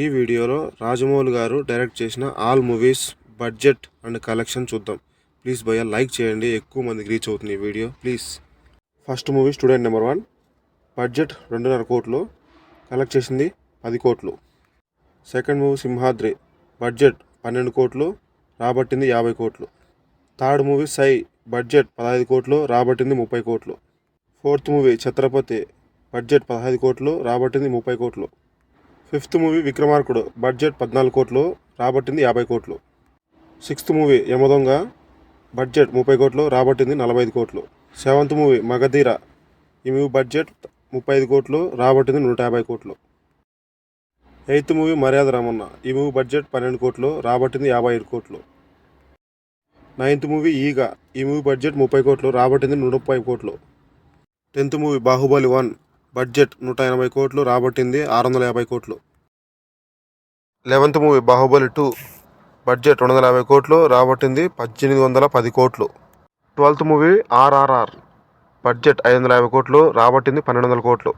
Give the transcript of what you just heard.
ఈ వీడియోలో రాజమౌళి గారు డైరెక్ట్ చేసిన all movies budget and collection చూద్దాం. ప్లీజ్ భయ్యా లైక్ చేయండి, ఎక్కువ మందికి రీచ్ అవుతుంది ఈ video please. First movie student number 1, budget 2.5 కోట్లు, కలెక్ట్ చేసింది 10 కోట్లు. సెకండ్ మూవీ సింహాద్రి, బడ్జెట్ 12 కోట్లు, రాబట్టింది 50 కోట్లు. థర్డ్ మూవీ సై, బడ్జెట్ 15 కోట్లు, రాబట్టింది 30 కోట్లు. ఫోర్త్ మూవీ ఛత్రపతి, బడ్జెట్ 15 కోట్లు, రాబట్టింది 30 కోట్లు. ఫిఫ్త్ మూవీ విక్రమార్కుడు, బడ్జెట్ 14 కోట్లు, రాబట్టింది 50 కోట్లు. సిక్స్త్ మూవీ యమదొంగ, బడ్జెట్ 30 కోట్లు, రాబట్టింది 45 కోట్లు. సెవెంత్ మూవీ మగధీర, ఈ మూవీ బడ్జెట్ 35 కోట్లు, రాబట్టింది 150 కోట్లు. ఎయిత్ మూవీ మర్యాద రామన్న, ఈ మూవీ బడ్జెట్ 12 కోట్లు, రాబట్టింది 55 కోట్లు. నైన్త్ మూవీ ఈగ, ఈ మూవీ బడ్జెట్ 30 కోట్లు, రాబట్టింది 130 కోట్లు. 10th మూవీ బాహుబలి 1, బడ్జెట్ 180 కోట్లు, రాబట్టింది 650 కోట్లు. 11th మూవీ బాహుబలి 2, బడ్జెట్ 250 కోట్లు, రాబట్టింది 1810 కోట్లు. 12th మూవీ ఆర్ఆర్ఆర్, బడ్జెట్ 550 కోట్లు, రాబట్టింది 1200 కోట్లు.